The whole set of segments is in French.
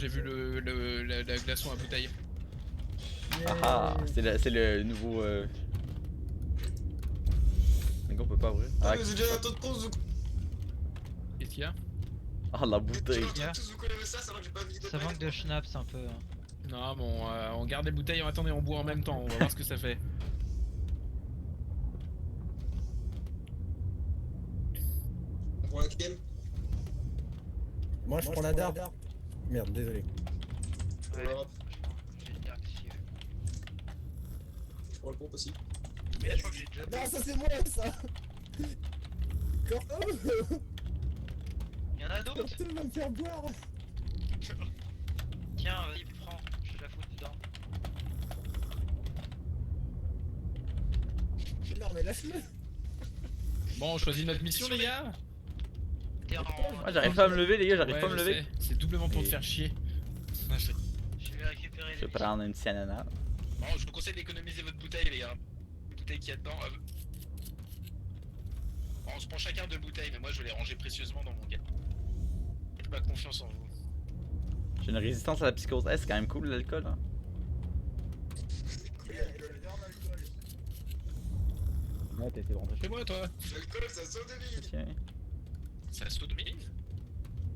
J'ai vu la glaçon à bouteille. Ah ah, c'est le nouveau. Les gars, on peut pas ouvrir. Ah, mais c'est déjà un temps de pause. Qu'est-ce qu'il y a? Ah, la bouteille. Ça manque de schnapps un peu. Non, bon, on garde les bouteilles, attendez, on boit en même temps, on va voir ce que ça fait. On prend laquelle? Moi je prends la dard. Merde, désolé. Pour l'Europe. J'ai le dark si Je prends le pompe aussi. je crois que j'ai déjà Non, ça c'est moi ça. Corto Y'en a d'autres. Corto va me faire boire. Tiens, vas-y, prends, je te la fous dedans. Non mais lâche-le. Bon, on choisit notre mission, les gars. T'es en... Moi, j'arrive pas à me lever, les gars, j'arrive Ouais, pas à me je lever. sais, c'est doublement pour te faire chier. Je vais récupérer Je les vais prendre une petite ananas. Bon, je vous conseille d'économiser votre bouteille, les gars. La bouteille qu'il y a dedans. Bon, on se prend chacun 2 bouteilles, mais moi je vais les ranger précieusement dans mon gars. J'ai pas confiance en vous. J'ai une résistance à la psychose. Eh, c'est quand même cool l'alcool, hein. Ouais, t'as été rentré. Fais moi, toi. L'alcool, ça sauve des vies. Tiens. Ça saute de mine.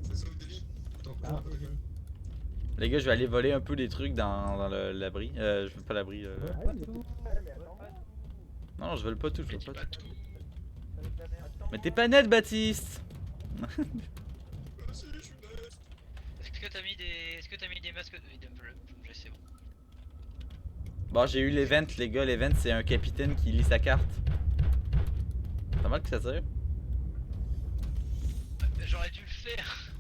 Ça sauve des vies. Attends, Ah, Les gars, je vais aller voler un peu des trucs dans l'abri. Je veux pas l'abri. Non, je vole pas tout, je Mais vole dis pas pas tout. tout. Mais t'es pas net, Baptiste. Ah si, je suis net. Est-ce que t'as mis des... Est-ce que t'as mis des masques... C'est bon. Bon, j'ai eu l'event, les gars. L'event, c'est un capitaine qui lit sa carte. T'as mal que ça tire? J'aurais dû le faire.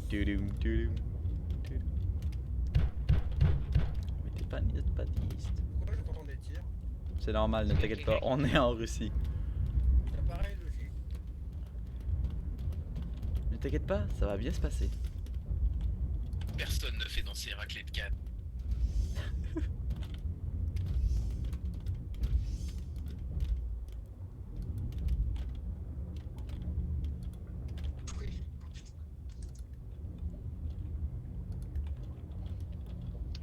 Tudum, tudum, tudum. Mais t'es pas net, Baptiste. pourquoi j'entends des tirs? C'est normal, ne t'inquiète pas. On est en Russie. Ça paraît logique. Ne t'inquiète pas, ça va bien se passer. Personne ne fait danser raclée de canne.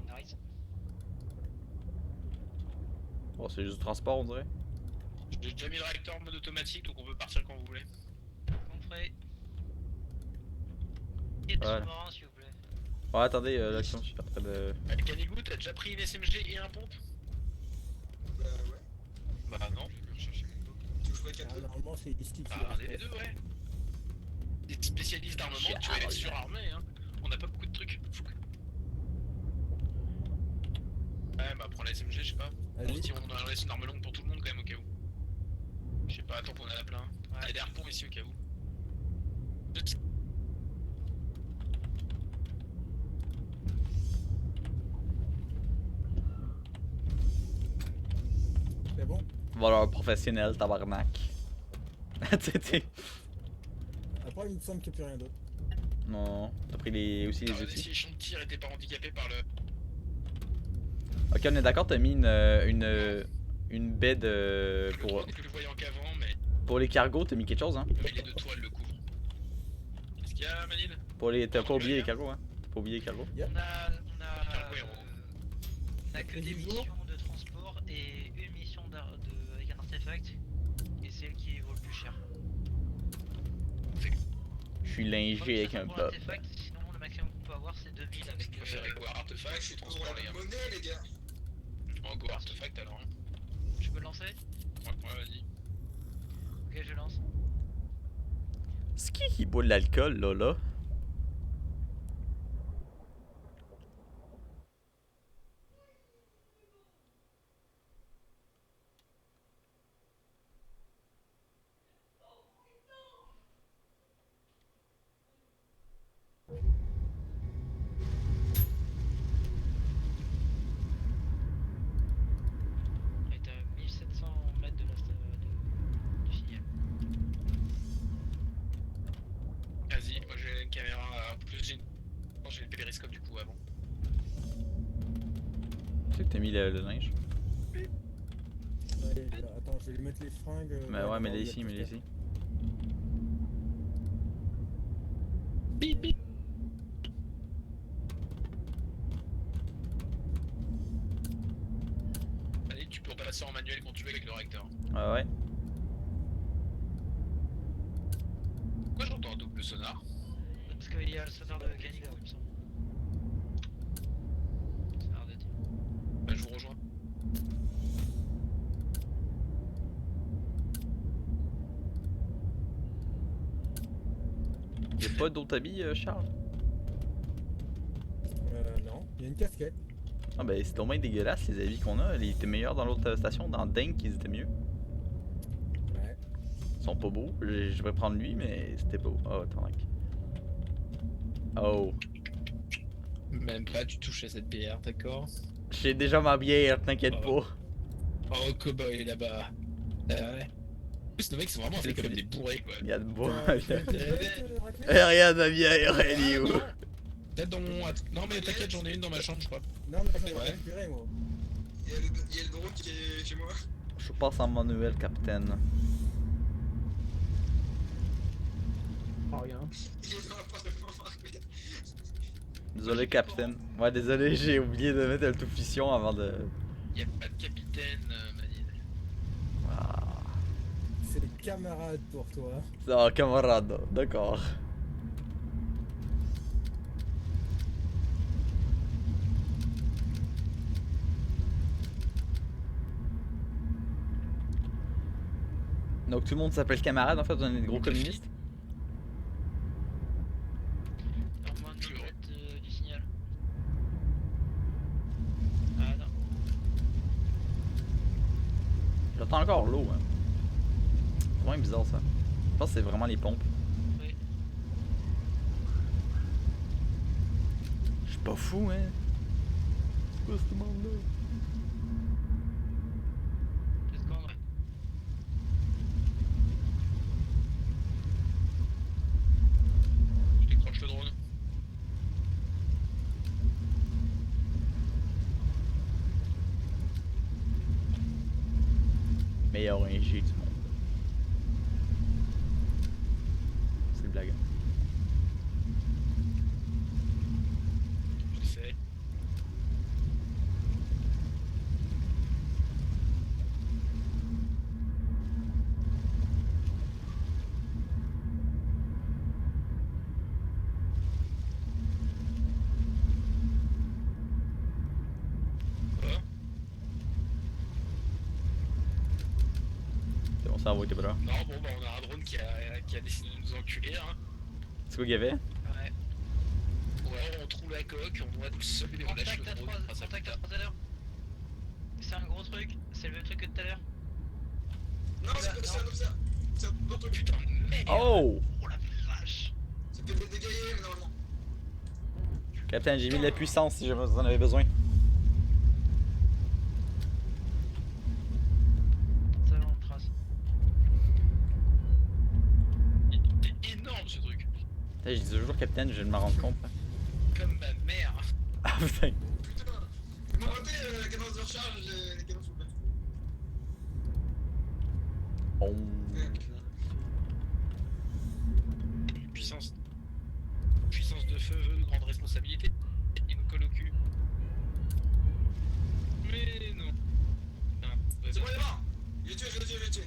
Nice. Bon, c'est juste du transport, on dirait. J'ai déjà mis le réacteur en mode automatique, donc on peut partir quand vous voulez. Compris. Et de Voilà. sous-marin s'il vous plaît. Ouais, attendez, là, je suis en train de. Canigou, t'as déjà pris une SMG et un pompe? Bah ouais. Bah non, je vais chercher mon dos. Tu veux que je ferais 4 Ah, normalement c'est ici. Ah, les deux, ouais. Des spécialistes d'armement, tu vas être surarmé, hein. On n'a pas beaucoup de trucs. Ouais, bah prends la SMG, je sais pas. On se dit, on en laisse une arme longue pour tout le monde quand même au cas où. Je sais pas, attends qu'on en a plein. Il y a des harpons ici au cas où. C'est bon? Voleur professionnel, tabarnak. T'sais. Après il me semble qu'il n'y a plus rien d'autre. Non, t'as pris les, aussi les Attends, outils. si les champs de tir étaient pas handicapés par le... Ok, on est d'accord, t'as mis une baie Le pour, drone est plus voyant qu'avant, mais pour les cargos, t'as mis quelque chose, hein? les deux toiles le couvrent. Qu'est-ce qu'il y a, Manil? Pour les, t'as pas oublié les cargos, hein? T'as pas oublié les cargos? On a que des missions de transport et une mission avec un artefact. Et c'est elle qui vaut le plus cher. Je suis lingé avec un bob. Artefact, sinon le maximum qu'on peut avoir c'est 2000 avec On va faire Ego Artefact, je suis Pour transport, les la gars. monnaie, les gars. En Go Artefact alors. Hein. Je peux lancer? Ouais, vas-y. Ok, je lance. C'est qui boit de l'alcool, là? On est à 1700 mètres de du signal. Vas-y, moi j'ai une caméra, en plus j'ai le périscope du coup avant. Tu sais que t'as mis le linge? Ouais, attends, je vais lui mettre les fringues. Mais ouais, mets-les ici, mets-les ici. Bip bip. passer en manuel quand tu veux avec le réacteur. Ouais. Pourquoi j'entends un double sonar? Parce qu'il y a le sonar de Canigo, il me semble. Ça a l'air d'être. Bah, je vous rejoins. Y'a pas d'autres habits, Charles? Non. Il y a une casquette. Ah ben c'est dommage dégueulasse les habits qu'on a. Ils étaient meilleurs dans l'autre station, dans Dink ils étaient mieux. Ouais. Ils sont pas beaux. Je vais prendre lui mais c'était beau. Oh attends. Oh. Même pas, tu touches à cette bière, d'accord? J'ai déjà ma bière, t'inquiète pas. Oh, cowboy là-bas. Ouais. En plus, nos mecs sont vraiment fait comme des bourrés, quoi. Y'a de beau. T'as- Regarde ma bière, elle est où? Peut-être dans mon. Non, mais t'inquiète, j'en ai une dans ma chambre, je crois. Non, mais attends, on va Ouais. récupérer, moi. Il y a le drone qui est chez moi. Je passe en manuel, capitaine. Rien. Il est dans l'appartement. Désolé, capitaine. Ouais, désolé, j'ai oublié de mettre le tout fission avant de. Y'a pas de capitaine, Manil. Ah, C'est des camarades pour toi. ça, camarade, d'accord. Donc tout le monde s'appelle camarade en fait, on est des gros communistes. Alors, moi, de mettre du signal. Ah non. J'entends encore l'eau. Hein. C'est vraiment bizarre ça. Je pense que c'est vraiment les pompes. Oui. Je suis pas fou, hein. C'est quoi ce monde-là? Deux secondes, ouais. Je décroche le drone. Meilleur ingé du monde. C'est une blague. Hein. Je le sais. Quoi? C'est bon, ça envoie tes bras. Non, bon, bah, on a un drone qui a décidé de nous enculer, hein. C'est quoi qu'il y avait? Ouais. Ou alors on trouve la coque, on doit tout seul et on lâche Contact le à drone. 3 on fera ça plus contact à tard. 3 à l'heure. C'est un gros truc, c'est le même truc que tout à l'heure. Non, c'est pas ça, comme ça. C'est un autre truc. Putain de merde! Oh! Oh la vache! Ça peut être dégaillé, mais normalement. Capitaine, j'ai mis de la puissance si jamais vous en avez besoin. Ça va, on le trace. Il est énorme ce truc! Putain, je dis toujours capitaine, je viens de m'en rendre compte. Là. Comme ma mère! Ah putain. Putain. Ils m'ont raté la cadence de recharge, les canons sont pas tout. Oh. Puissance de feu, grande responsabilité. Il nous colle au cul. Mais non. C'est bon, il est mort. Il est tué, je l'ai tué.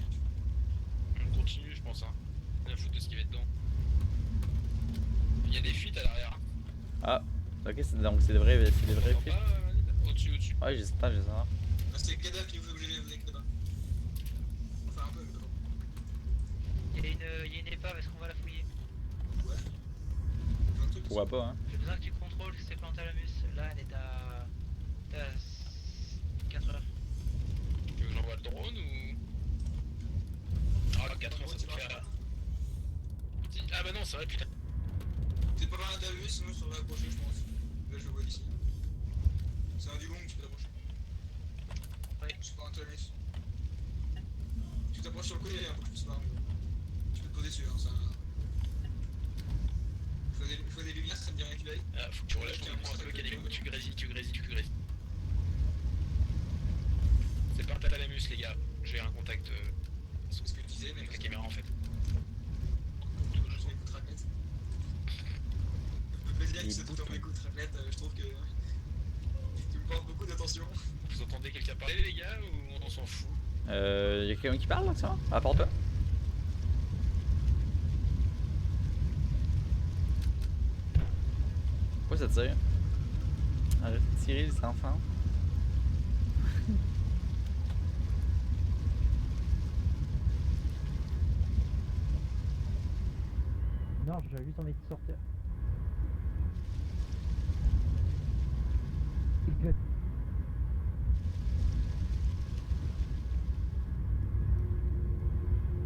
On continue, je pense. Hein. Rien à foutre de ce qu'il y avait dedans. Il y a des fuites à l'arrière. Ah. Ok, donc c'est des vrais T'entends fuites. pas, au-dessus, au-dessus. Ouais, j'ai ça, j'ai ça. Ah, c'est le cadavre qui vous oblige de venir là-bas. Enfin, un peu, mais bon. Il y a une épave, est-ce qu'on va la fouiller? Ouais. Il y a un truc. Pourquoi pas, hein. J'ai besoin que tu contrôles que c'est Pantalamus. Là, elle est à. 4 heures. Tu veux que j'envoie le drone ou. Ah, 4 heures, ça me fait. Ah bah non, c'est vrai, putain. T'es pas mal d'interviews, sinon je serais approché, je pense. Là, je le vois d'ici. C'est un du long, tu peux t'approcher. Ouais. Je suis pas un Thanos. Tu t'approches sur le côté, hein, pour que je puisse voir. Tu peux te poser dessus, hein, ça. Il faut des lumières, ça me dit rien qu'il aille. Ah, faut que tu relâches ton écran un peu, Calico, tu grésilles. C'est Pantalamus, les gars. J'ai un contact C'est ce que je disais, mais avec la caméra en fait. je trouve écoute raclette. Le plaisir que c'est tout en écoute raclette, je trouve que tu me portes beaucoup d'attention. attention. Vous entendez quelqu'un parler, les gars, ou on s'en fout? Y'a quelqu'un qui parle là, ça? À part toi? Pourquoi ça tire? Arrête de tirer les enfants. Non, j'ai vu ton équipe sortir.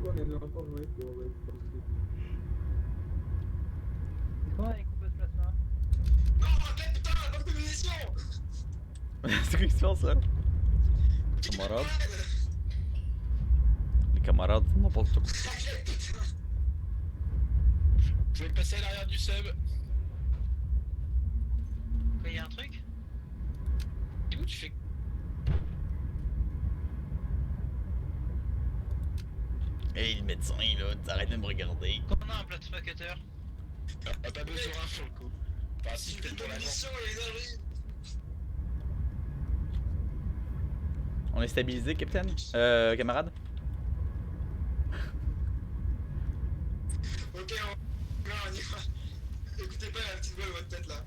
On avait encore joué, puis on va être parti. Est-ce qu'on a une coupeuse plasma? Non, arrête, putain, pas de munitions. C'est quoi qui se passe là? Camarades. Les camarades font n'importe quoi. Vous pouvez passer à l'arrière du sub. Quoi, y'a un truc? Et où tu fais? Hey le médecin là, t'arrêtes de me regarder. Qu'on a un plasma cutter. Pas besoin sur le coup. Enfin, si J'ai peut-être plus pour de l'avant. munitions et les armes. On est stabilisé, capitaine? Camarade? Ok, on y va. Écoutez pas la petite voix de votre tête là.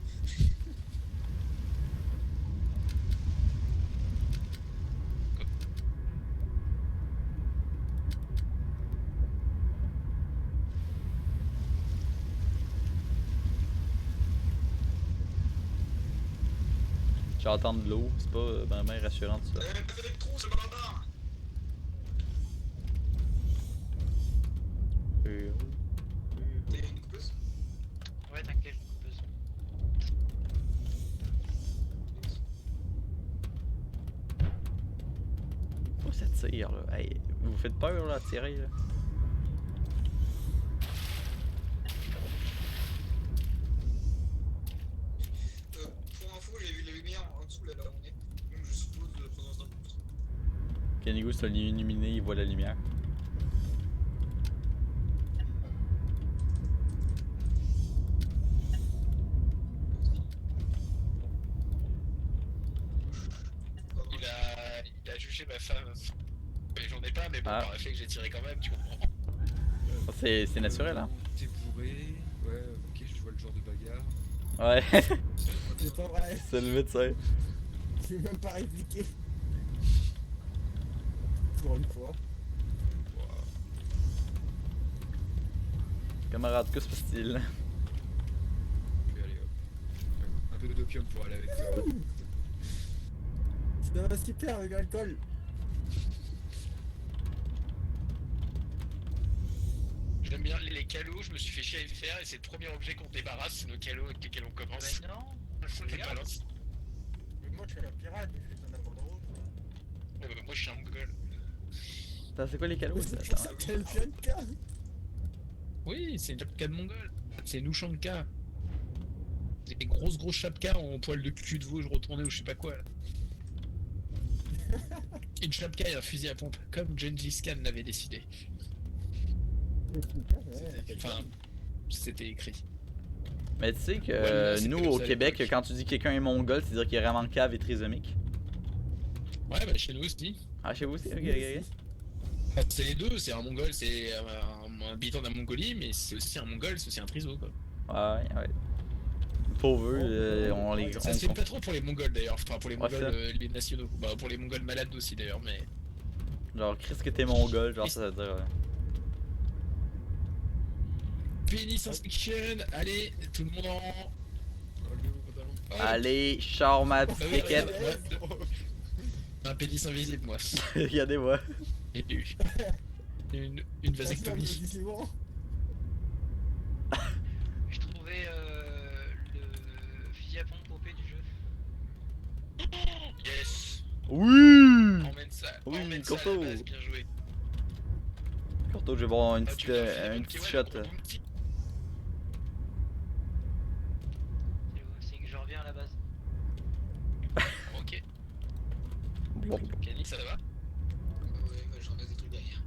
J'entends de l'eau, c'est pas vraiment rassurant tout ça. T'avais même pas fait de trou, ce bâtard. T'as une coupeuse? Ouais, t'inquiète, une coupeuse. Oh ça tire là. Hey, vous faites peur là à tirer là. Pour info, j'ai vu la lumière en dessous là, on est. Donc je suppose de présence d'un monstre. Kenigo c'est illuminé, il voit la lumière. Il a jugé ma femme. Mais j'en ai pas, mais bon, Ah. par réflexe, j'ai tiré quand même, tu comprends. Oh, c'est naturel hein. T'es bourré, ouais, ok, je vois le genre de bagarre. Ouais, C'est pas vrai, c'est le médecin. j'ai même pas répliqué. Pour une fois. Camarade, que se passe-t-il? Puis allez hop. Un peu d'opium pour aller avec toi. Ça va super avec l'alcool. J'aime bien les calots, je me suis fait chier à les faire et c'est le premier objet qu'on débarrasse, c'est nos calots avec lesquels on commence. Bah non. On les balance. Mais moi je suis un pirate, je fais ça n'importe où. Ouais, bah, moi je suis un mongol. Attends, c'est quoi les calos? C'est pour Attends. ça qu'elle vient de cas. Oui, c'est une chapka de mongol. C'est une Ushanka. C'est des grosses chapkas en poil de cul de veau, je retournais ou je sais pas quoi là. Une chapka et un fusil à pompe, comme Gengis Khan l'avait décidé. Enfin, c'était écrit. Mais tu sais que Ouais, c'était nous comme au ça à Québec, l'époque. quand tu dis que quelqu'un est mongol, c'est dire qu'il est vraiment cave et trisomique. Ouais, bah chez nous aussi. Ah, chez vous aussi? Ok, ok. Enfin, c'est les deux, c'est un mongol, c'est un habitant de la Mongolie, mais c'est aussi un mongol, c'est aussi un triso quoi. Ouais, ouais. Pauvres, on les. Ça se fait pas trop pour les mongols d'ailleurs, enfin pour les Ouais, mongols ça. les nationaux. Bah pour les mongols malades aussi d'ailleurs, mais. Genre, Chris que t'es mongol, genre ça veut dire. Penis inspection, allez, tout le monde en rang. Allez, char ma Bah oui, ticket. regarde, ouais. Un pénis invisible moi. Regardez-moi. Et une vasectomie. C'est bon. J'ai trouvé le fusil à pompe OP du jeu. Yes. Oui! Emmène ça, Oui, emmène ça à Corto. la base, bien joué. Corto, je vais boire une Ah, petite, tu viens de faire une des petite petits- shot. ouais, bon petit- C'est que je reviens à la base. Ok. Bon. Kenny, ça va? Ouais, bah, j'en ai des trucs derrière.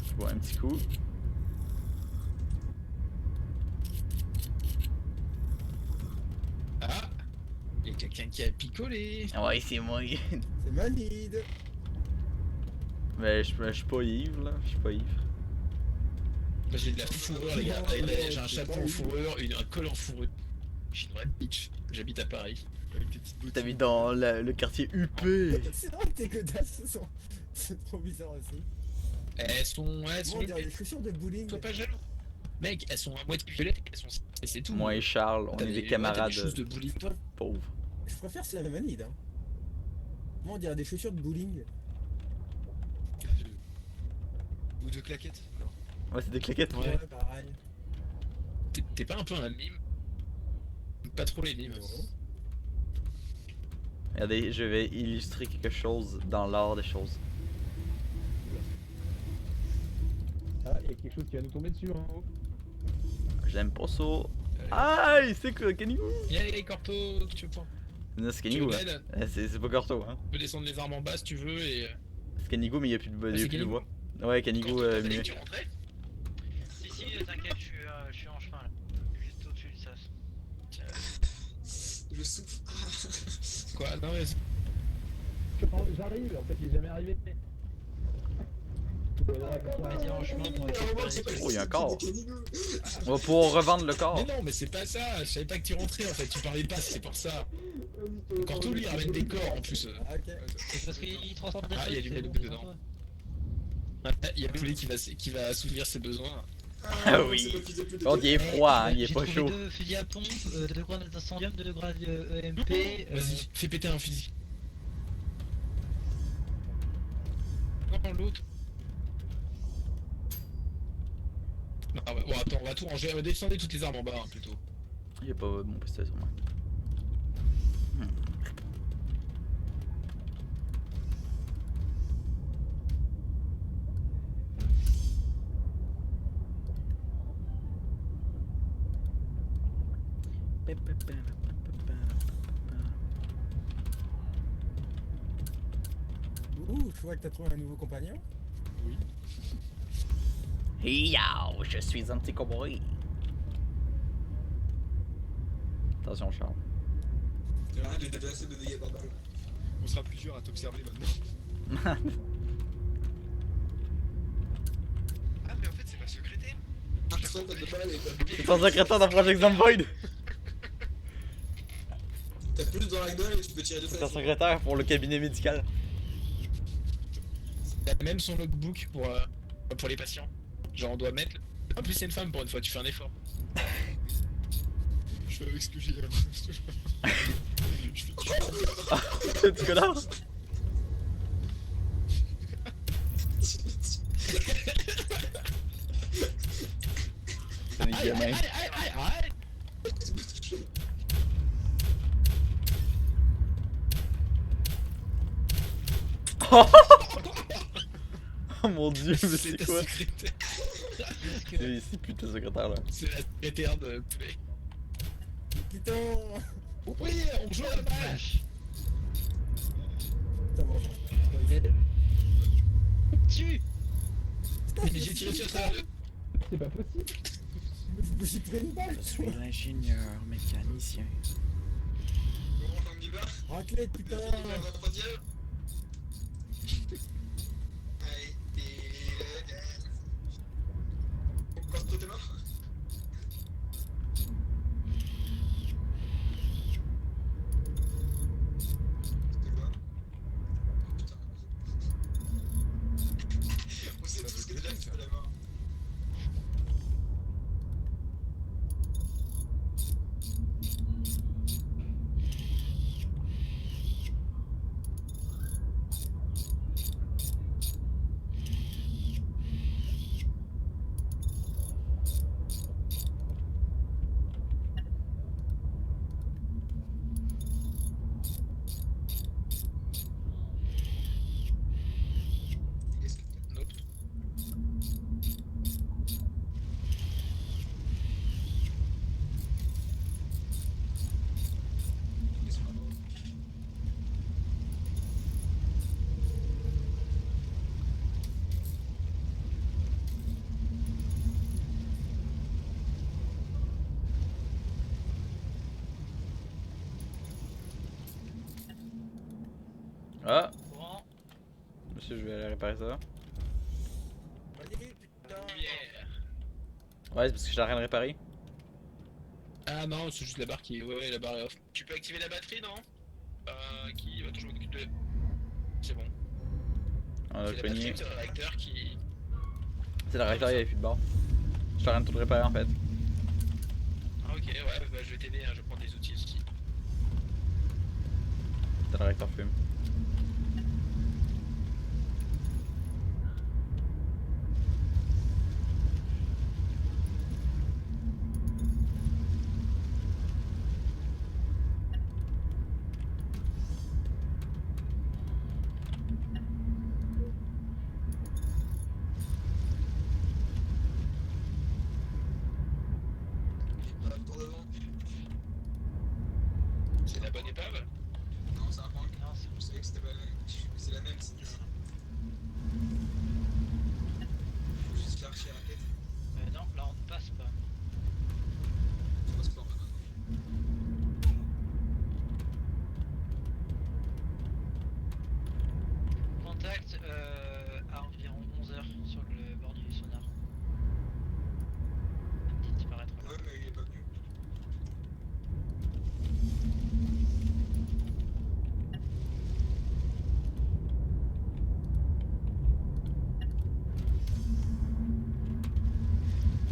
Je bois un petit coup. Ah, Il y a quelqu'un qui a picolé. Ouais, c'est moi. C'est Manide. Mais je suis pas ivre là, je suis pas ivre. Moi, j'ai de la fourrure, les gars. J'ai un chapeau en fourrure, un col en fourrure. Je suis une vraie bitch. J'habite à Paris. Avec tes petites bottes. T'habites dans le quartier UP. C'est vrai que tes godasses sont... C'est trop bizarre aussi. Elles sont. Elles Moi, sont. on dirait des chaussures de bowling. Sois pas jaloux. Mec, elles sont à moitié violettes, elles sont. Et c'est tout. Moi et Charles, on T'as est des ouais, camarades t'as des choses de bowling. pauvres. Je préfère c'est la Manide. Hein. Moi, on dirait des chaussures de bowling. Ou de claquettes. Non. Ouais, c'est des claquettes. Ouais. Pareil. T'es pas un peu un mime? Pas trop les mimes. Regardez, je vais illustrer quelque chose dans l'art des choses. Ah, il y a quelque chose qui va nous tomber dessus en haut. J'aime pas ça. Aïe, c'est quoi, Kenny? Viens les Corto, tu veux pas? Non, c'est Tu Kenny veux là. l'aide? C'est pas Corto, hein. Tu peux descendre les armes en bas si tu veux et. C'est Canigo, mais il y a plus de, Ah, il y a c'est plus de Canigo. voix. Ouais, Canigo, Corto, t'as dit mieux. que tu rentrais? Si, t'inquiète, je suis en chemin là. Juste au-dessus du sas. Je souffle. Quoi? Non, mais. J'arrive, en fait, il est jamais arrivé. Vas-y en chemin pour Oh, il y a un corps. On va pouvoir revendre le corps. Mais non, mais c'est pas ça. Je savais pas que tu rentrais en fait. Tu parlais pas, c'est pour ça. Corto lui il ramène des corps en plus. Ah, ok. C'est parce qu'il transporte des Ah, il y a du c'est Malouk bon, dedans. c'est Il y a Poulet qui va assouvir ses besoins. Ah oui. Quand il est froid, hein, il est J'ai pas trouvé chaud. 2 fusils à pompe, 2 grenades d'incendium, 2 grenades EMP. Vas-y, fais péter un fusil. Non, l'autre. Non, ah ouais, bon, attends, on va tout ranger. Descendez toutes les armes en bas hein, plutôt. Il y a pas mon pistolet sur moi. Ouh, je vois que t'as trouvé un nouveau compagnon. Yo, je suis un petit cowboy. Attention, Charles. J'ai déjà assez de dégâts par balle. On sera plusieurs à t'observer maintenant. Ah, mais en fait, c'est ma secrétaire. Ah, ça, t'as de balles et t'as C'est ton secrétaire dans Project Zomboid. T'as plus dans la gueule et tu peux tirer de C'est ton face. secrétaire pour le cabinet médical. Il a même son logbook pour les patients. Genre on doit mettre. En plus c'est une femme pour une fois, tu fais un effort. Je fais avec ce que j'ai. Je fais Petit connard. C'est des gamins. Aïe. Oh mon dieu, mais C'est c'est ta quoi? secrétaire. C'est plus ta secrétaire là. C'est la secrétaire de Poulet. Putain. Oui, on joue à la balle. Putain, bon. Tue. J'ai tiré sur ça. C'est pas possible. Je me suis pris une balle. Je suis l'ingénieur mécanicien. Comment t'en dis pas? Raclette, putain. Il va pas dire. Allez, t'es. Pourquoi toi t'es mort? C'était quoi? Putain. On sait tous que Jack c'est la mort. Ah, Courant. monsieur, je vais aller réparer ça. Vas-y, putain. Yeah. Ouais, c'est parce que je suis en train de réparer. Ah non, c'est juste la barre qui est. Ouais, la barre est off. Tu peux activer la batterie, non qui... Attends, je m'occupe de... C'est bon. On a C'est la cogné. batterie ou c'est le réacteur qui... C'est le réacteur, il y avait plus de barre. Je suis en train de tout réparer en fait. Ah ok, ouais, bah je vais t'aider, hein, je vais prendre des outils aussi. C'est le réacteur fume. Tour devant. C'est la bonne épave? Non, c'est un point. Non, c'est Je savais que c'était pas la même. C'est la même, c'est ici. Faut juste faire chier la tête. non, là on ne passe pas. On va se faire maintenant. Contact à environ 11h sur le bord du sonar. Un petit disparaître là. Ouais, mais il est pas venu.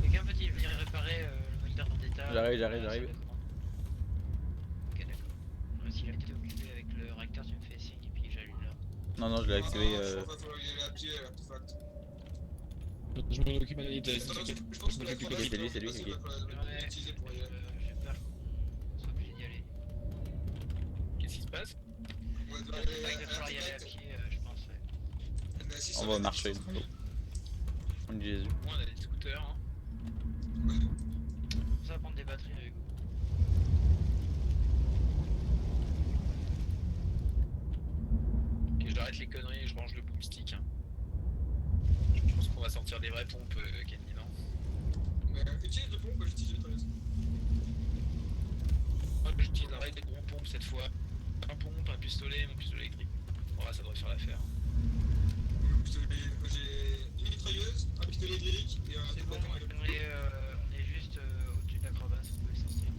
Quelqu'un peut-il venir réparer le moteur d'état? J'arrive. Ok, d'accord. S'il a été occupé avec le réacteur, tu me fais signe et puis j'allume là. Non, je l'ai activé. Je pense qu'il va falloir y aller à pied, l'artefact. Je m'en occupe, Manolith. Je pense que la C'est lui, c'est lui, il va falloir Ouais, l'utiliser pour y aller. j'ai peur qu'on soit obligé d'y aller. Qu'est-ce qui se passe? On va devoir Il aller va à falloir y aller à l'artefact. pied, je pense. Ouais. Mais si On ça va être marcher. difficile. On dit Jésus. Au moins on a des scooters, hein. On va prendre des batteries avec vous. Ok, j'arrête les conneries et je range le boomstick. Hein. Je pense qu'on va sortir des vraies pompes, Kenny, non? Mais utilise le pompe, j'utilise le traverse. Moi j'utilise un vrai des gros pompes cette fois. Un pompe, un pistolet, mon pistolet électrique. Voilà, ça devrait faire l'affaire. J'ai une mitrailleuse, un pistolet hydraulique et un C'est bon, débattant avec on est juste au-dessus de la crevasse, on peut le sortir.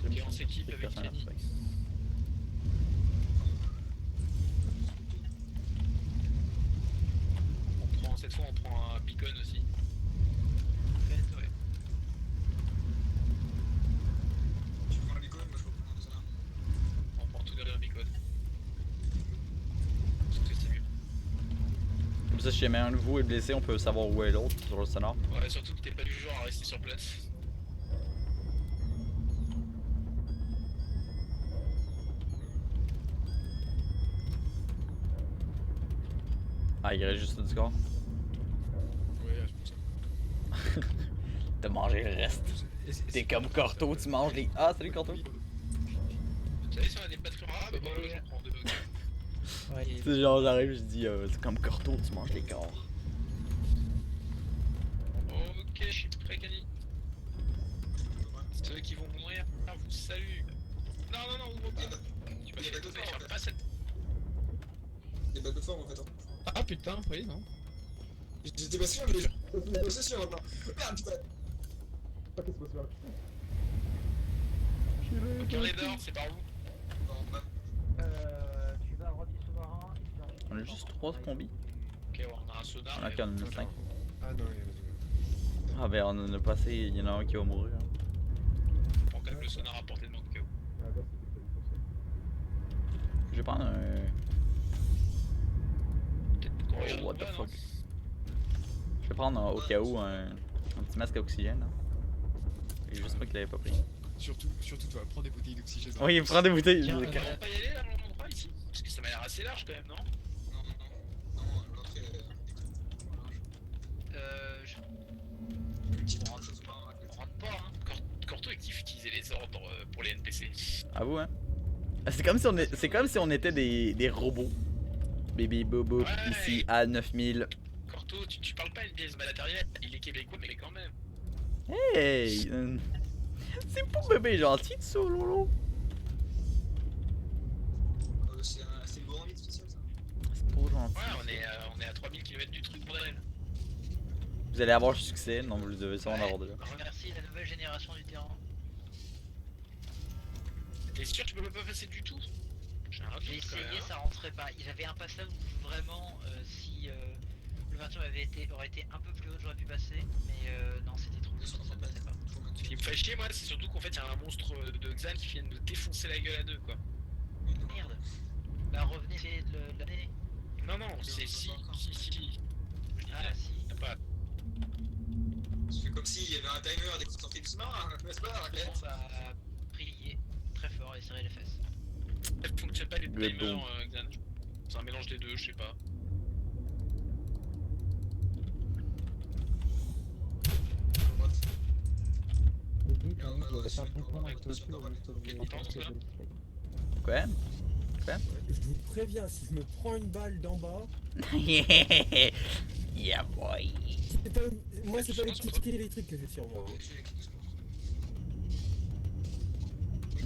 Ok, on s'équipe avec Kenny. Cette fois on prend un beacon aussi. Faites, ouais. Tu prends un beacon, moi je reprends un sonar. On prend tout derrière un beacon. Parce que c'est mieux. Comme ça, si jamais un de vous est blessé, on peut savoir où est l'autre sur le sonar. Ouais, surtout que t'es pas du genre à rester sur place. Ah, il reste juste du corps. Ouais, c'est pour ça. T'as mangé le reste. T'es comme Corto, tu manges les. Ah, salut Corto! Vous savez si on a des batteries rares, bah voilà, j'en prends deux. C'est genre, j'arrive, je dis, c'est comme Corto, tu manges les corps. Ok, je suis prêt, Kenny. Ceux qui vont mourir, vous salue. Non, ouvre pas. Tu m'as fait doser, ferme pas cette. Des bagues de forme en fait. Hein. Ah putain, oui, non. J'étais pas sûr, mais je suis sûr maintenant. Merde, putain. Ah, qu'est-ce qui se passe Ok, on est dehors, c'est par où? Non, bah, Tu vas à droite du sous-marin. On a juste 3 combis. Ok, ouais, on a un sonar. On a mais qu'un bon, 5. Ah non, Ah, ben on en a passé, il y en a un qui va mourir. On prend quand même le sonar à portée de main au cas où. Ah, bah, c'était prévu pour ça. Je vais prendre un. Peut-être qu'on Oh, what the regarde, fuck. non? Je vais prendre au cas où un petit masque à oxygène. Hein. Et juste pas qu'il l'avait pas pris. Surtout toi, prends des bouteilles d'oxygène. Oui, prends des bouteilles. Tiens, on va pas y aller là, dans l'endroit ici? Parce que ça m'a l'air assez large quand même, non? non, l'entrée est Je une petite range, c'est pas un On rentre pas, hein. Corto est kiff utiliser les ordres pour les NPC. À vous, hein. Ah, c'est comme si on était des robots. Baby Bobo, Ouais. ici à 9000. Corto, tu parles pas une pièce matérielle, il est québécois, mais quand même. Hey! C'est pour bébé gentil, ça, Lolo. c'est une bonne vie spéciale ça. C'est trop gentil. Ouais, on est à 3000 km du truc, bordel. Vous allez avoir succès, non, vous devez sûrement avoir déjà. Remercie la nouvelle génération du terrain. T'es sûr que tu peux pas passer du tout? J'ai un J'ai doute quand même. essayé, ça rentrait pas. Il y avait un passage où vraiment, si l'ouverture aurait été un peu plus haute, j'aurais pu passer. Mais non, c'était trop Ils sont ça en passait pas. Ce qui me fait chier, moi, c'est surtout qu'en fait, il y a un monstre de Xan qui vient de défoncer la gueule à deux, quoi. Merde. Bah revenez essayer de l'année. Non, non, c'est si. Ah si. Y a pas. C'est comme s'il y avait un timer dès que vous sortez du smash, n'est-ce pas, On Arlette? va prier très fort et serrer les fesses. Elle fonctionne pas les Le timers, don. Xan. C'est un mélange des deux, je sais pas. Oublie quand même, je vais faire un bouton avec le cul. Quoi? Je vous préviens, si je me prends une balle d'en bas, Yeah boy. c'est pas, moi c'est pas l'électricité électrique que j'ai sur moi.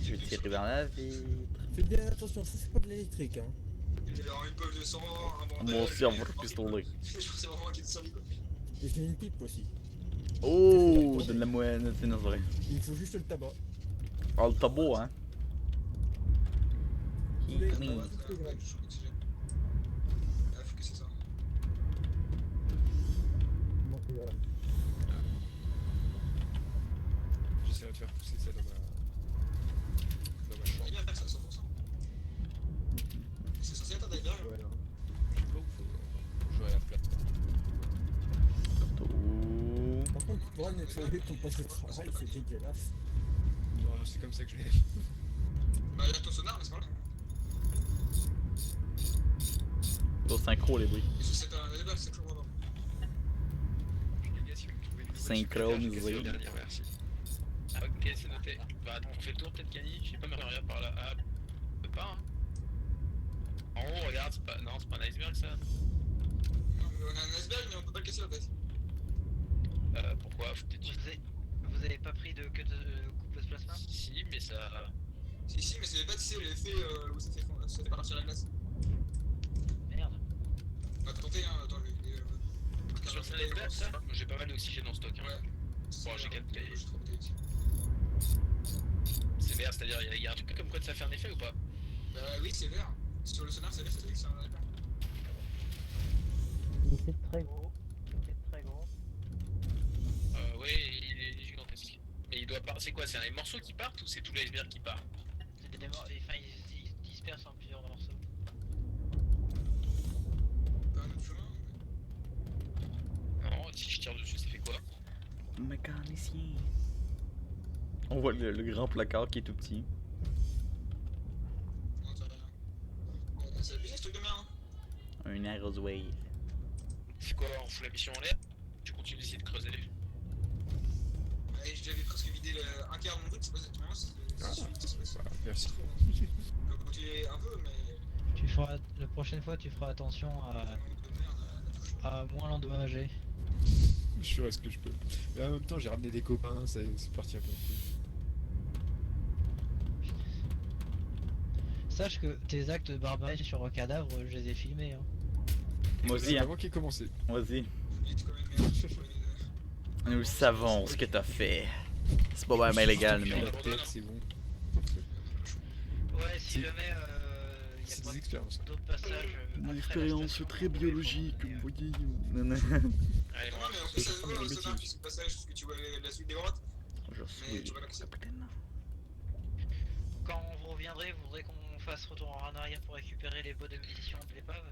Je vais tirer vers la vitre. Faites bien attention, ça c'est pas de l'électrique hein. Il y a une poche de sang, un bandage. Mon cerveau pistolet. Je pense que c'est vraiment un kit de survie quoi. Et j'ai une pipe aussi. Oh, de la moyenne, c'est vrai. Il me faut juste le tabac. Oh, le tableau, hein. Tous les- Mm. tous les graines. Ah, faut que c'est ça. Non, c'est voilà. J'essaierai de faire pousser ça dans ma Il chambre. y a bien ça, 100%. C'est censé être un diver. Ouais, non. Je sais pas où faut jouer à la plate. Oh. Par contre, tu pourras nettoyer ton poste de travail, c'est dégueulasse. Non, c'est comme ça que je l'ai. Bah, il y a ton sonar, mais c'est pas grave. Au synchro, les bruits. Et c'est un diver, c'est toujours bon. Les gars, si vous me trouvez une nouvelle Synchronisé. super, je vais casser la dernière, merci. Ah, ok, c'est noté. Bah, attends, on fait le tour peut-être, Kani. Je sais pas, mais regarde par là. Ah, peut pas, hein. En haut, regarde, c'est pas. Non, c'est pas un iceberg ça. On a un iceberg, mais on peut pas le casser la tête. Pourquoi? Faut peut-être. Vous avez pas pris de queue de coupe de plasma? Si, mais ça. Si, mais c'est pas tu sais l'effet où ça fait partir la glace. Merde. On va tenter, hein, attends, Sur un iceberg, ça? J'ai pas mal d'oxygène en stock. Hein. Ouais. Bon, j'ai 4 cahiers. Je trouve que C'est vert, c'est-à-dire, il y a un truc comme quoi ça fait un effet ou pas? Bah oui, c'est vert. Sur le sonar, c'est vert, c'est un iceberg. C'est très gros. C'est très gros. Ouais, il est gigantesque. Mais il doit pas. C'est quoi? C'est les morceaux qui partent ou c'est tout l'iceberg qui part? C'est des enfin, ils se dispersent en plusieurs morceaux. Pas un autre chemin. Non, si je tire dessus, ça fait quoi? Mécanicien. On voit le grand placard qui est tout petit. Non, t'as rien. C'est abusé ce truc de merde. Hein. Un Aeroswave. C'est quoi? On fout la mission en l'air? Tu continues d'essayer de creuser les. Ouais, j'avais presque vidé un quart de mon truc, c'est pas exactement ça. Merci. On peut continuer un peu, mais. Tu feras, la prochaine fois, tu feras attention à moins l'endommager. Je ferai ce que je peux. Mais en même temps, j'ai ramené des copains, c'est parti un peu. Sache que tes actes de barbarie sur cadavre, je les ai filmés. Hein. Moi aussi, C'est hein. moi qui ai commencé. Moi aussi. Vite comme une merde. Nous savons ce que t'as fait. C'est pas vraiment illégal, Puis mais. la tête, c'est bon. Ouais, si C'est- jamais il y C'est a pas des expériences. d'autres passages. Une après la expérience station, très vous pouvez biologique, remonter, vous voyez. Non, non. Allez, Non, bon, mais on peut savoir le sonar, tu sais le passage, parce que tu vois la suite des grottes. Je suis tu vois que c'est- capitaine. Quand vous reviendrez, vous voudrez qu'on fasse retour en arrière pour récupérer les bots de munitions de l'épave.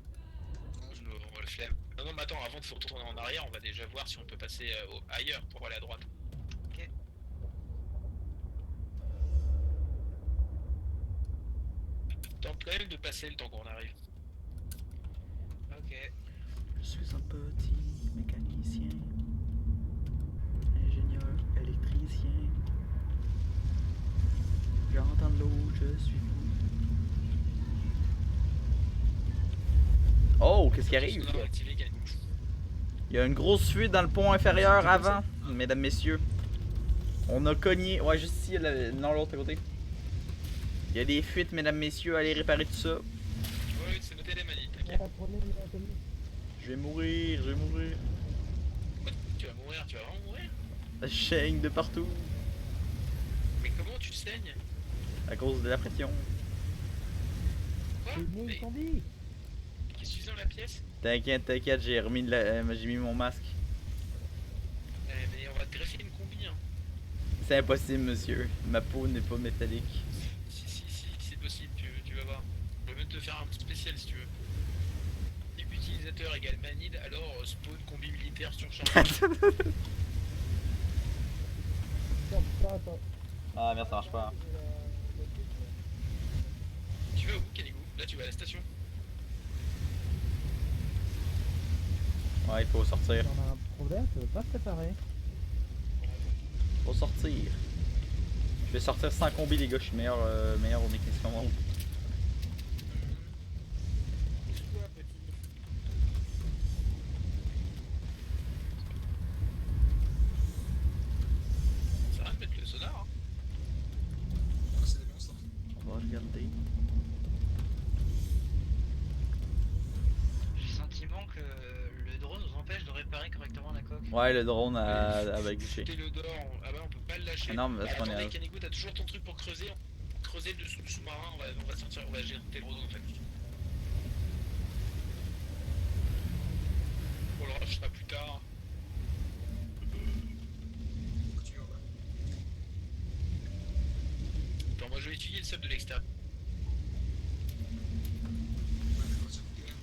on va le flemme. Non, non, mais attends, avant de se retourner en arrière, on va déjà voir si on peut passer ailleurs pour aller à droite. Ok. Tente quand même de passer le temps qu'on arrive. Ok. Je suis un petit mécanicien, ingénieur, électricien. J'entends de l'eau, je suis fou. Oh, qu'est-ce qui arrive? Sonar activé, Kani. Il y a une grosse fuite dans le pont inférieur avant, mesdames, messieurs. On a cogné. Ouais, juste ici, non, l'autre à côté. Il y a des fuites, mesdames, messieurs. Allez réparer tout ça. péter les manies, t'inquiète. Je vais mourir, je vais mourir. Tu vas mourir, tu vas vraiment mourir. Je saigne de partout. Mais comment tu saignes? À cause de la pression. Quoi? Mais qu'est-ce que tu fais dans la pièce? T'inquiète, t'inquiète, j'ai remis j'ai mis mon masque. Mais on va te greffer une combi, hein. C'est impossible, monsieur. Ma peau n'est pas métallique. Si, c'est possible, tu vas voir. Je peux même te faire un petit spécial si tu veux. Utilisateur égale manide, alors spawn combi militaire surchargé. Ah merde, ça marche pas. Tu vas où, Canigou? Là, tu vas à la station. Ouais, il faut sortir. On a un problème, ça veut pas se préparer. Faut sortir. Je vais sortir sans combi, les gars. Je suis meilleur au mécanicien au monde. Ça va de mettre le sonar, hein. Ah, c'est des monstres. On va regarder. J'ai le sentiment que le drone nous empêche de réparer correctement la coque. Ouais, le drone a glitché. Foutez le dehors, ah bah on peut pas le lâcher. Ah non, mais parce qu'on est attendez, à- Canigou, t'as toujours ton truc pour creuser. Creuser le dessous du sous-marin, on va sortir, on va gérer le drone en fait. On le rachètera plus tard. Continue en bas. Attends, moi je vais étudier le sub de l'extérieur. Ouais, d'accord, c'est coupé, hein.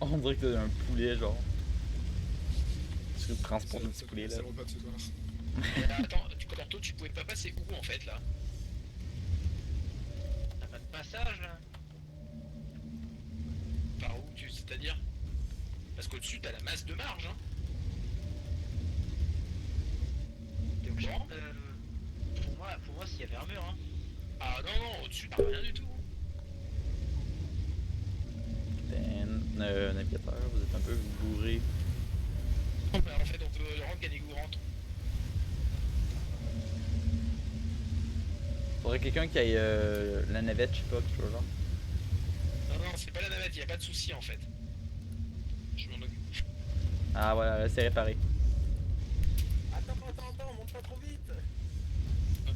On dirait que t'as un poulet, genre. Tu transportes un petit poulet là. Ça repas de ce soir. Attends, Corto, tu pouvais pas passer où en fait là? T'as pas de passage là? Par où c'est-à-dire? Parce qu'au-dessus t'as la masse de marge, hein. T'es au courant? Pour moi s'il y avait un mur hein. Ah non, au-dessus t'as rien du tout. Navigateur, vous êtes un peu bourré. Bah, en fait on peut rendre Canigou rentre. Faudrait quelqu'un qui aille la navette, je sais pas, quelque chose genre. Non, c'est pas la navette, y a pas de souci en fait. Je m'en occupe. Ah voilà, là c'est réparé. Attends, monte pas trop vite.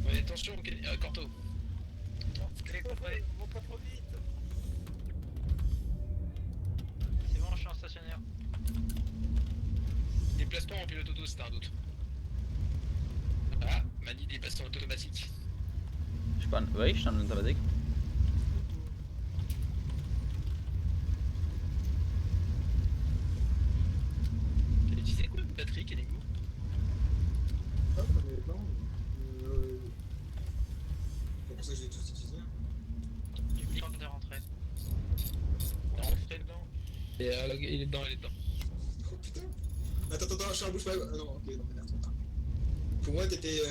Ouais, attention, Corto. Monte pas trop vite. C'est bon, je suis en stationnaire. Déplacement en pilote auto, c'était un doute. Ah, Mani déplacement automatique. Je suis pas en... Oui, je suis en automatique. T'as utilisé quoi de batterie, Canigou? C'est pour ça que j'ai tous utilisé. Du plan de rentrée. Non, rentrez dedans. Et il est dedans, il est dedans. Oh putain. Attends, Charles, bouge pas. Ah non, ok, non, mais attends. Pour moi, t'étais.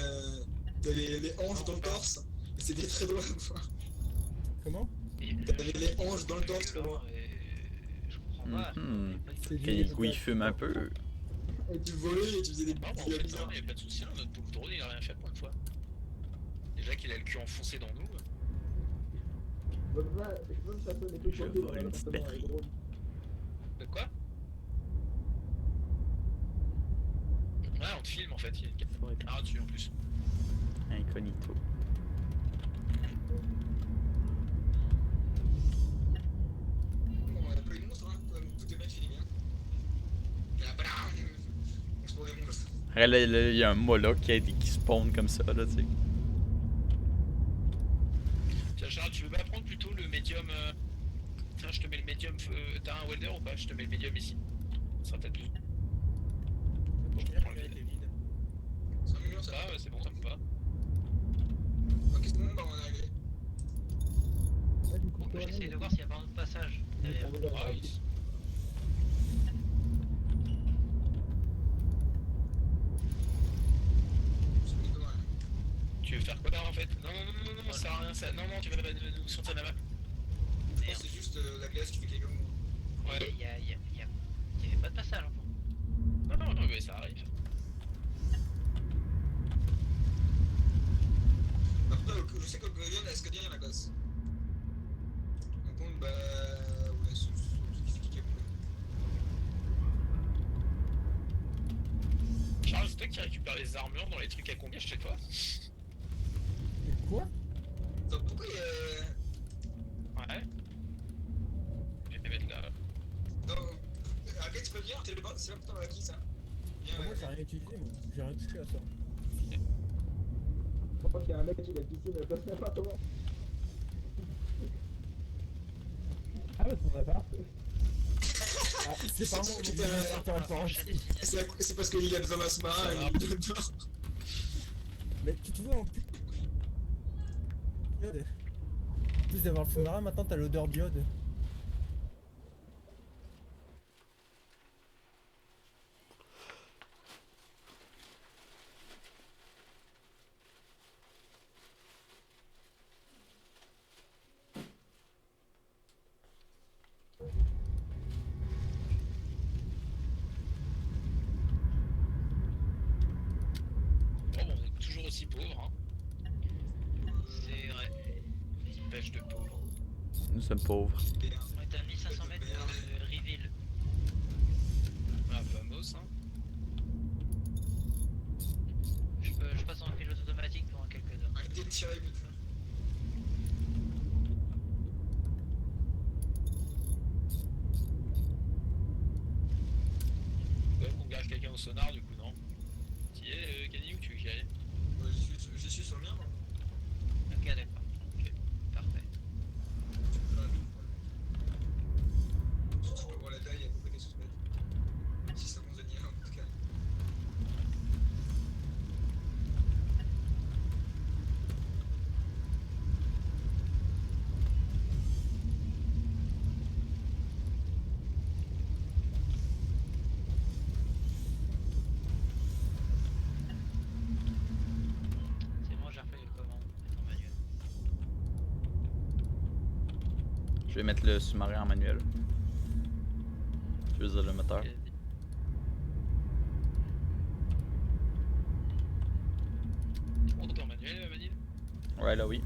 T'as les hanches dans le torse. Et c'était très drôle à voir. Comment? T'avais les hanches dans le torse pour moi. Je comprends pas. Mhm. C'est Canigou il fume un peu. Et tu volais et tu faisais des Non, mais en petits fait, bizarres. non, y'a pas de soucis, hein, notre pauvre drone il a rien fait pour une fois. Déjà qu'il a le cul enfoncé dans nous. Je vole une petite batterie. De quoi? Ouais, on te filme en fait, il y a une caméra dessus en plus. Incognito. Bon, on a pas eu de monstre, hein. Tout est bien fini, hein. Et là, blam, on se prend des monstres. Là, il y a un Moloch qui spawn comme ça, là, tu sais. Tiens, Charles, tu veux pas prendre plutôt le médium Tiens, je te mets le médium. T'as un welder ou pas? Je te mets le médium ici. Ça sera peut-être plus. Bon, je prends le vide. C'est un million, ça. Ah, ouais, c'est bon, ça me va. Ok, c'est bon, bah on est arrivé. Bon, j'essaie de voir s'il y a pas un autre passage derrière. Ah, oui. C'est bon, quand même. Tu veux faire quoi là en fait? Non, ça sert à rien, ça. Non, tu vas nous sortir de la map. Je pense que c'est juste la glace qui fait quelques mots. Ouais. Il y avait pas de passage encore. Non, mais ça arrive. Après, je sais qu'au Golion, à Escadier, il y a la glace. Donc Bah ouais, c'est justifié. Charles, c'est toi qui récupère les armures dans les trucs à combien chez toi? Quoi? Donc pourquoi il y a... Ouais. Je vais les mettre là. Non, arrête, tu peux venir, t'es le bas, c'est là que t'en as acquis ça. Viens, Moi j'ai rien utilisé, moi. J'ai rien touché à ça. Je crois qu'il y a un mec qui a pissé, mais je sais pas comment. Ah, mais ton appart. Ah, c'est pas moi qui C'était ai fait référence. c'est parce qu'il a besoin d'un sous-marin et il est dedans. Mais tu te vois en plus. Biode. En plus d'avoir le sous-marin, maintenant t'as l'odeur biode. Oh bon, on est toujours aussi pauvre, hein. C'est vrai. Pêche de pauvre. Nous sommes pauvres. On est à 1500 mètres de Reveal. Ah, vamos, hein. Je passe en pilote automatique pendant quelques heures. Arrêtez de tirer, putain. Ouais, qu'on gage quelqu'un au sonar, du coup, non? Tu y es, Kenny, ou tu veux que j'y aille? Ouais, je suis sur le mien, moi. Ok, d'accord. Ok, parfait. Je peux voir la taille, il y a beaucoup des suspects. Si ça commence à venir, en tout cas. C'est bon, j'ai refait les commandes. C'est en manuel. Je vais mettre le sous-marin en manuel. Je veux dire le moteur. On est en manuel, Manil? Ouais, là oui.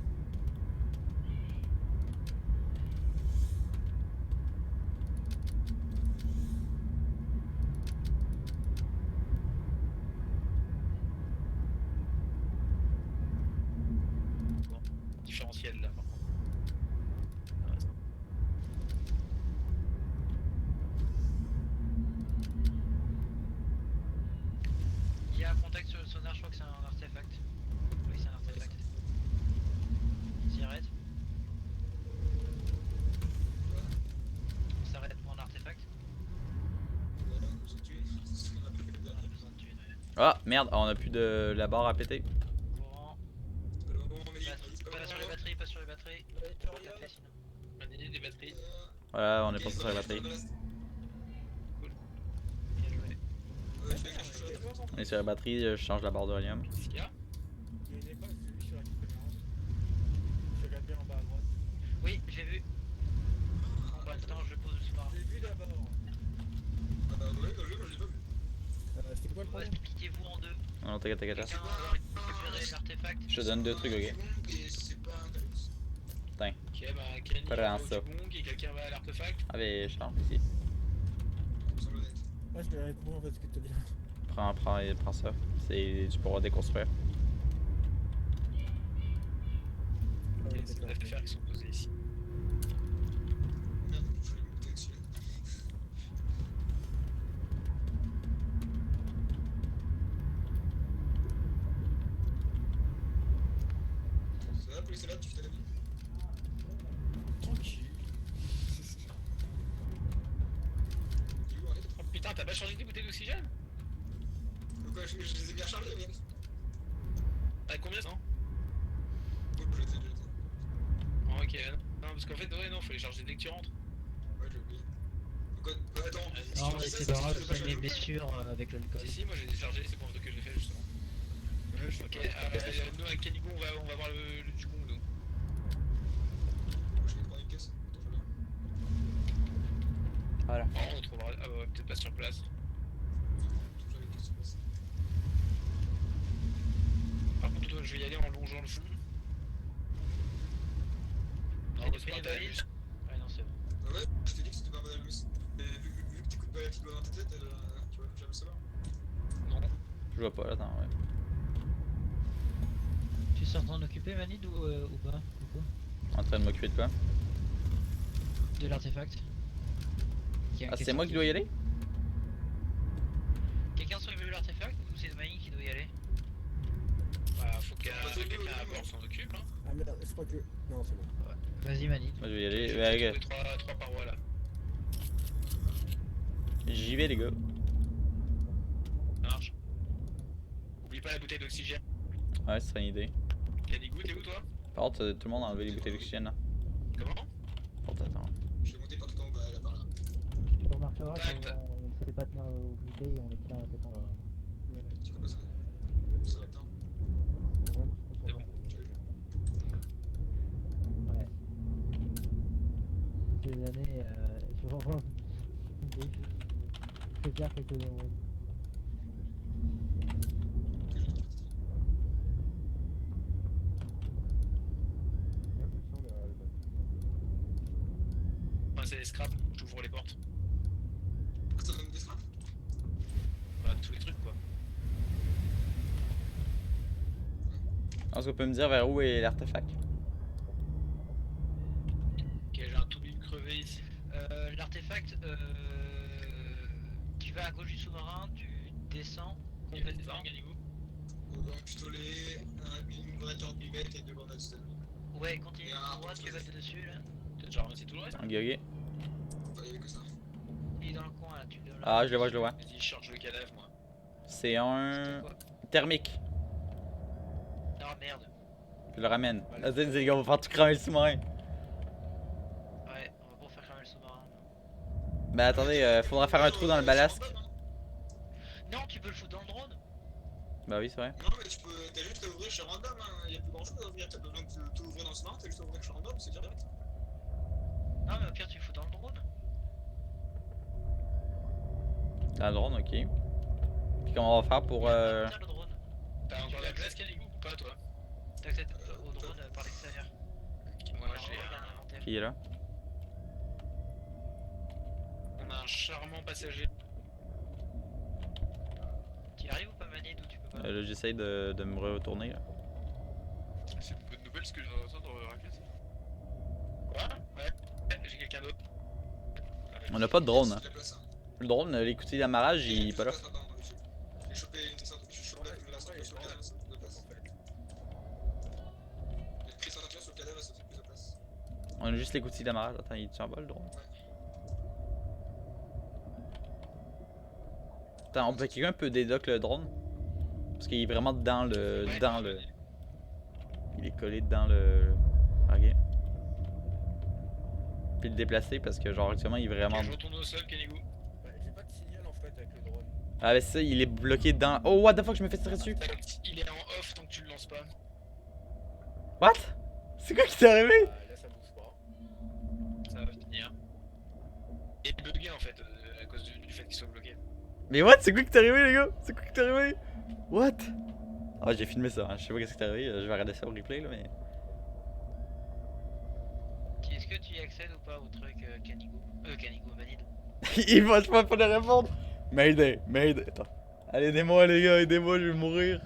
Bon, différentiel là, par contre. Ouais, ça. Il y a un contact sur le sonar, je crois que c'est un artefact. Oui, c'est un artefact. Cigarette. On s'arrête pour un artefact. Voilà, j'ai tué. C'est ce qu'on appelle le On a dernier. besoin de thunes. Ah, merde, on a plus de la barre à péter. Courant. C'est pas le moment, mais Pas sur les batteries, pas sur les batteries. Tu vas taper sinon. Manil, des batteries. Voilà, on est passé sur la batterie. Bien joué. On est sur la batterie, je change la barre d'hélium. Qu'est-ce qu'il y a? Il y a une épingle, j'ai vu sur la caméra. Je regarde bien en bas à droite. Oui, j'ai vu. Bon, bah attends, je pose le sous-marin. J'ai vu d'abord. Ouais, j'ai pas vu. C'était quoi le problème? Splittez-vous en deux. Non, t'inquiète, t'inquiète. Quelqu'un va récupérer l'artefact. Je te donne deux trucs, ok? Et c'est pas un Dalux. Ok, bah, Kenny, Prends va au ça. Dugong et quelqu'un va à l'artefact. Allez, je t'en ici. Ça me semble honnête. Moi je vais répondre en fait ce que t'as dit. Prends ça. C'est du pouvoir déconstruire. Ah ouais, C'est des d'accord. affaires qui sont posées ici. Merde, il fallait monter dessus. Ça va, police là, tu fais ta vie? Tranquille. Tu où on est? Oh putain, t'as pas changé tes bouteilles d'oxygène? Pourquoi je les ai bien chargés, mais. T'as combien, non? Oh, je les ai déjà. Oh, ok, non, parce qu'en fait, ouais, non, faut les charger dès que tu rentres. Ouais, j'ai oublié. Pourquoi? Bah, attends. si Non, tu mais fais ça, c'est c'est pas grave, que tu peux pas c'est mes charger. blessures avec l'alcool. Si, moi j'ai déchargé, c'est pour ça que je l'ai fait justement. Ouais, je sais Ok, pas. nous avec Caligo, on va voir le Dugong, nous. Je vais prendre une caisse. Attends, je regarde. Voilà. Oh, on trouvera. Ah bah ouais, peut-être pas sur place. Toujours une caisse sur place. Par contre, toi, je vais y aller en longeant le fond. Non, T'as bah, c'est pris pas les intéressant. valises? Ouais, non, c'est bon. Ouais, je t'ai dit que c'était pas mal. Mais vu que t'écoutes pas la petite voix dans ta tête, tu vas jamais le savoir. Non. Je vois pas, attends, ouais. Tu es en train d'occuper Manid ou pas du coup En train de m'occuper de quoi? de l'artefact. Ah, c'est moi qui dois y aller? Quelqu'un s'occupe de l'artefact ou c'est Manid qui doit y aller? Bah, faut qu'un Bah, c'est quelqu'un tout, à bord s'en occupe. Hein. Ah merde, je crois que. Non, c'est bon. Vas-y Manid. Moi, je vais y aller. J'ai Ouais, trouvé gars. trois parois là. J'y vais, les gars. Ça marche. Oublie pas la bouteille d'oxygène. Ouais, ce serait une idée. Canigou, t'es où toi? Par contre, tout le monde a enlevé les bouteilles d'oxygène là. Comment? Bon, attends. Je vais monter partout en bas, là, par là. Tu remarqueras Tac. qu'on ne sait pas tenir aux bouteilles et on les tient la tête en bas. Tu connais ça? Ça va attendre. C'est bon. Ouais. Ces années, je revois des choses. Je peux faire quelques neurones. Enfin, c'est les scraps, j'ouvre les portes. Ça donne des frappes? Bah, tous les trucs quoi. Est-ce qu'on peut me dire vers où est l'artefact? Ok, j'ai un tout-bim crevé ici. L'artefact, tu vas à gauche du sous-marin, tu descends Il y a des complètement. armes, Canigou. Un pistolet, une vraie 40 mm et deux grenades Stanley. Ouais, continue Il y a à un droite, tu vas pistolet. dessus là. T'as déjà ramassé tout le reste? Ok, ok. Enfin, il y avait que ça. Il est dans le coin là, tu le. Ah, je le vois, je le vois. Vas-y, je charge le cadavre moi. C'est C'était un. quoi? Thermique. Ah merde. Je le ramène. Vas-y, les gars, on va faire tout cramer le sous-marin. Ouais, on va pas faire cramer le sous-marin. Ben attendez, faudra faire un trou dans le ballast. Non, tu peux le foutre dans le drone. Bah oui, c'est vrai. Non, mais tu peux. T'as juste à ouvrir chez random, hein. Y'a plus grand chose à ouvrir. T'as pas besoin de tout ouvrir dans ce moment, t'as juste à ouvrir chez random, c'est direct. Non, mais au pire, tu le fous dans le drone. Dans le drone, ok. Puis comment on va faire pour. Tiens, le drone. T'as encore la place, Canigou ou pas toi? T'accèdes au drone par l'extérieur. Moi j'ai Regarde un... l'inventaire. Qui est là? On a un charmant passager. Tu y arrives ou pas Manid ou tu peux pas? Là, j'essaye de me retourner là. C'est une bonne nouvelle ce que j'ai entendu dans Racket. Quoi? Ouais, j'ai quelqu'un d'autre. On a pas de drone. Hein. Je déplace, hein. Le drone, l'écoutille d'amarrage, il est pas là. J'ai chopé une descente, j'ai chopé la glace, j'ai chopé la glace, ça fait plus de place. J'ai pris sa nature sur le cadavre, ça fait plus de place. On a juste l'écoutille d'amarrage. Attends, il est en bas le drone? Attends, quelqu'un peut dédock le drone? Parce qu'il est vraiment dans le. Ouais, dans non, le. vas-y. Il est collé dans le. Ok. Puis le déplacer parce que genre actuellement il est vraiment. Ok, je retourne au sol, Canigou. Ouais, j'ai pas de signal en fait avec le drone. Ah mais ça, il est bloqué dans. Oh what the fuck, je me fais tirer dessus. Il est en off tant que tu le lances pas. What? C'est quoi qui t'est arrivé? Là, ça bouge pas. Ça va finir. Et bugué en fait, à cause du fait qu'il soit bloqué. Mais what? C'est quoi qui t'est arrivé les gars? C'est quoi qui t'est arrivé? What? Ah j'ai filmé ça, hein. Je sais pas qu'est-ce qui t'est arrivé, je vais regarder ça au replay là mais. Est-ce que tu y accèdes ou pas au truc Canigou? Canigou, Manid. Il va, je peux pas le répondre. Mayday, Mayday, attends. Allez aidez-moi les gars, aidez-moi, je vais mourir.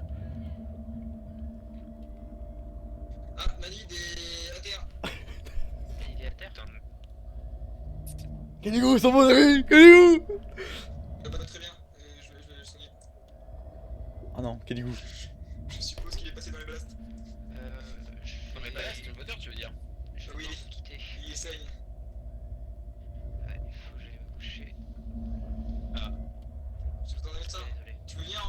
Ah, Manid est à terre. Manid est à terre. Putain, Canigou, c'est mon ami, Canigou! Très bien, je vais le soigner. Oh non, Canigou. Je suppose qu'il est passé dans les blasts. non mais pas là, c'est le moteur, tu veux dire. Je vais Oui. devoir te quitter. Il essaye. Ouais, il faut que j'aille me coucher. Je peux t'en donner ça. Désolé. Tu veux venir,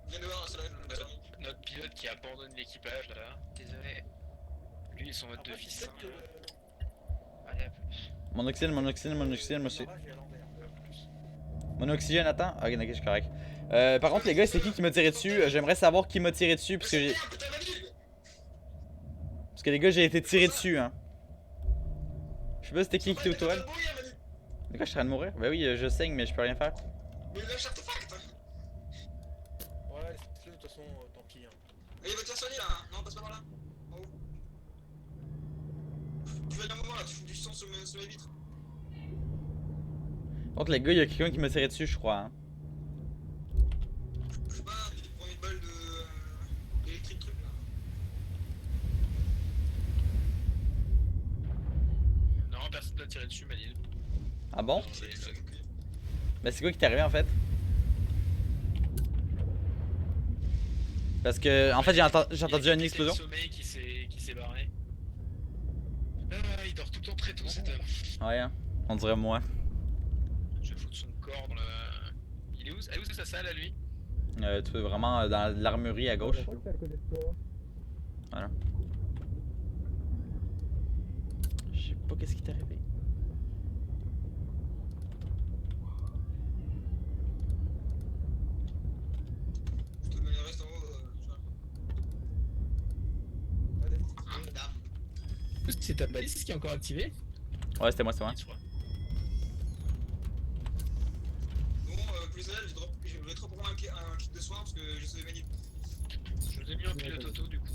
viens dehors, là, c'est là, je le soigne. Notre pilote qui abandonne l'équipage là. Désolé. Lui, ils sont mode de Après, fils. peut-être que Allez, à plus. Mon oxygène, mon oxygène, mon oxygène, monsieur. le barrage est à l'envers. Mon oxygène, attends. Ah, ok, je suis correct. Par contre, les gars, c'est qui m'a tiré dessus? J'aimerais savoir qui m'a tiré dessus parce que j'ai. Putain, Manid! Parce que les gars, j'ai été tiré dessus, hein. Je sais pas c'était qui était aux T'es en train toiles. de mourir, Manid. Mais quoi, je suis en train de mourir? Bah oui, je saigne, mais je peux rien faire. Mais lâche l'artefact! Ouais, laisse-le de toute façon, tant pis. Hein. Et il va te faire soigner là! Non, passe pas par là! En haut. Tu vas aller un moment là, tu fous du sang sur mes vitres. Contre les gars, il y a quelqu'un qui m'a tiré dessus, je crois. Hein. Je sais pas, il prend une balle d'électrique truc là. Non, personne t'a tiré dessus, Manil. Ah bon? C'est le- Mais c'est quoi qui t'est arrivé en fait? Parce que, en fait, j'ai entendu une Il y a explosion. quelqu'un qui sommeil qui s'est barré. Ah, il dort tout le temps très tôt cet homme. Ouais, hein. On dirait moi. Je vais foutre son corps dans le. Il est où? Ah, où c'est sa salle à lui? Tu es vraiment dans l'armurerie à gauche. Je crois que c'est à côté de toi. Voilà. Je sais pas qu'est-ce qui t'est arrivé. Je te mets le reste en haut. Allez. C'est ta balise qui est encore activée? Ouais, c'était moi, c'était moi. Bon, plus elle, je voudrais trop prendre un kit de soin parce que je sais manier. Je vous ai mis un pilote auto du coup.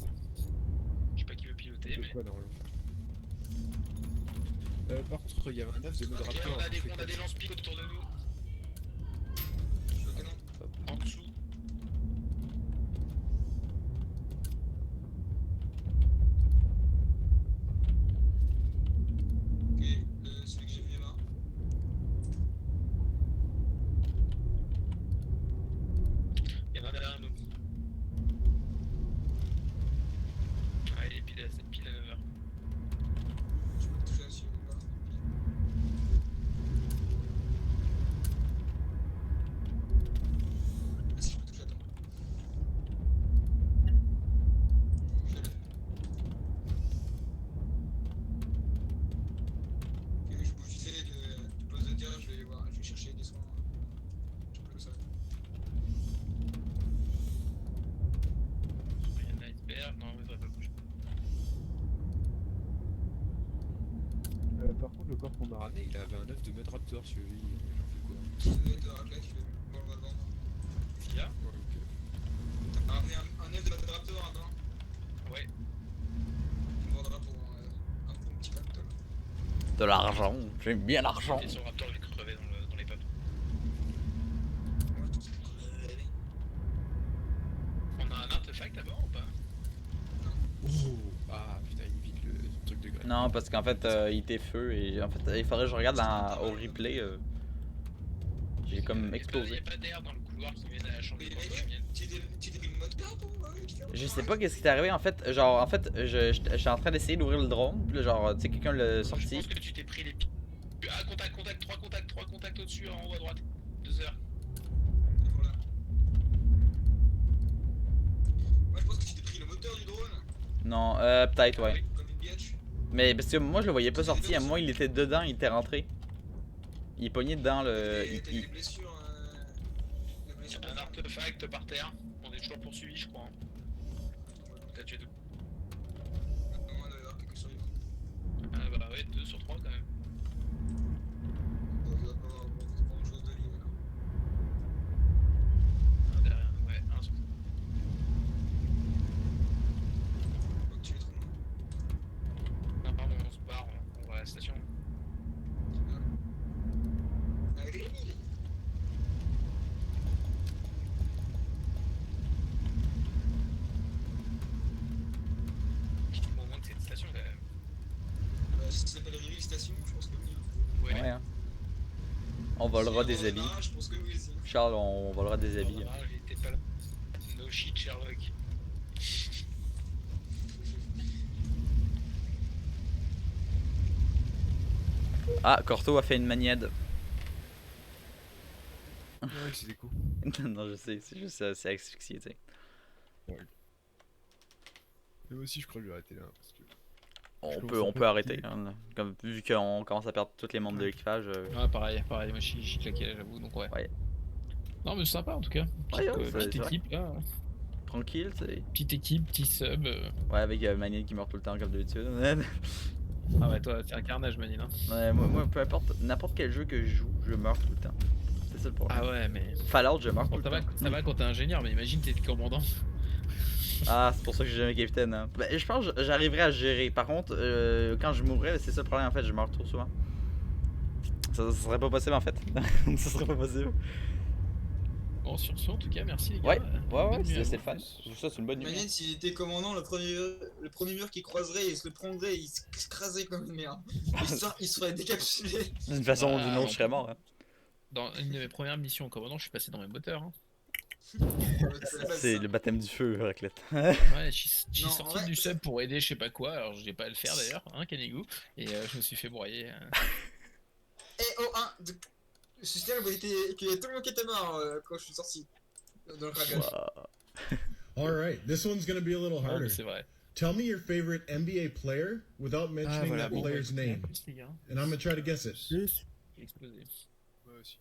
Je sais pas qui veut piloter, C'est mais. quoi normalement? Par contre, il y avait un œuf de Ok, modérateur. on a des lance-piques autour de nous. Je le canon. En dessous. Ok, celui que j'ai vu là. Il y en a derrière nous. Ah, il est pile à 9h. Je peux te toucher dessus là. Ah, si je peux toucher, attends. Je l'ai. Ok, je bouge vite fait de poste de terre, je vais voir, je vais chercher des soins. Je peux le ça. Il y a un iceberg. Non, mais ça va pas bouger. Par contre, le corps qu'on m'a ramené, il avait un œuf de Mudraptor sur lui. J'en fais quoi? Ça doit être un raclette, je vais bon, on va le vendre. Fia? Ouais, ok. T'as ramené un œuf de Raptor là-dedans. Ouais. On vendra pour un bon petit pactole. De l'argent. J'aime bien l'argent. Et son raptor il est crevé dans les pattes. Moi, je trouve ça cool. On a un artefact à bord ou pas? Oh! Ah putain, il vide le truc de graine. Non, parce qu'en fait, il était feu et en fait, il faudrait que je regarde au replay. J'ai comme Il n'y explosé. a pas d'air dans le couloir qui mène à la chambre Mais de mec, porte-chemienne. tu débris le moteur pour Je sais pas qu'est-ce qui t'est arrivé en fait. Genre, en fait, j'étais en train d'essayer d'ouvrir le drone. Puis là, genre, tu sais, quelqu'un l'a Je sorti. pense que tu t'es pris les pieds. Ah, contact, 3 contacts au-dessus, en haut à droite. 2 heures. Voilà. Moi, je pense que tu t'es pris le moteur du drone. Non, peut-être, ouais. Comme une biatch. Mais parce que moi, je le voyais pas sorti. À moi, il était dedans, il était rentré. Il est pogné dedans le. T'as eu des blessures. Des blessures. Un artefact par terre. On est toujours poursuivi, je crois. T'as tué 2. Non, on doit y avoir quelques survivants. Ah bah ouais, 2 sur 3 quand même. On doit pas avoir grand chose de lui là. Un derrière nous, ouais, 1 sur 3. Faut que tu les trouves. Non, pardon, on se barre, on va à la station. Allez. Au moins que c'est une station quand même. Si ça s'appelle Reveal Station, je pense que oui. Ouais. Ouais, hein. On volera Si des on habits. en a, je pense que oui aussi. Charles, on volera des habits. Ah, il était pas là. No shit, Sherlock. Ah, Corto a fait une maniade. Ouais, c'est des coups. Non, je sais, c'est juste c'est asphyxié, tu sais. Mais moi aussi, je crois que je vais arrêter là. Parce que... On peut arrêter. Hein. Comme, vu qu'on commence à perdre tous les membres de l'équipage. Ouais, pareil, moi j'ai claqué là, j'avoue, donc ouais. Ouais. Non, mais c'est sympa en tout cas. Ouais, ouais, Petite c'est vrai. équipe là. Tranquille, tu sais. Petite équipe, petit sub. Ouais, avec Manil qui meurt tout le temps comme d'habitude. Ah ouais, toi, c'est un carnage, Manil. Hein. Ouais, moi, peu importe, n'importe quel jeu que je joue, je meurs tout le temps. C'est ça le problème. Ah ouais, mais. Fallout, je meurs tout Bon, le ça, temps. ça va quand t'es ingénieur, mais imagine t'es commandant. Ah, c'est pour ça que j'ai jamais capitaine. Hein. Ben, je pense que j'arriverai à gérer. Par contre, quand je mourrai, c'est ça le problème en fait, je meurs trop souvent. Ça serait pas possible en fait. Ça serait pas possible. Bon, sur ce, en tout cas, merci les gars. Ouais, Bonne ouais, nuit à c'est vous. le fun. Ça, c'est une bonne nuit. Imagine s'il était commandant, le premier mur qu'il croiserait, il se le prendrait, il s'écraserait comme une merde. Histoire, il se ferait décapsuler. D'une façon ou Bah, d'une autre, je serais mort. Hein. Dans une de mes premières missions en commandant, je suis passé dans mes moteurs. Hein. C'est le baptême du feu, Raclette. Ouais, je suis Non, en sorti vrai, du sub pour aider je sais pas quoi, alors je n'ai pas à le faire d'ailleurs, hein, Canigou, et je me suis fait broyer. Eh oh, je signale qu'il y a tout le monde qui était mort quand je suis sorti. Dans le craquage. Alright, this one's gonna be a little Ouais, harder. mais c'est vrai. Tell me your favorite NBA player without mentioning voilà, that bon, player's bah, name. plus, les gars. And I'm gonna try to guess it. Plus. Il a explosé. Moi aussi.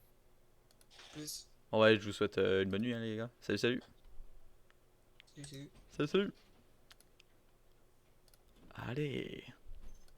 Plus. Bon, ouais, je vous souhaite une bonne nuit, hein, les gars. Salut, salut. Salut. Salut, salut. Allez.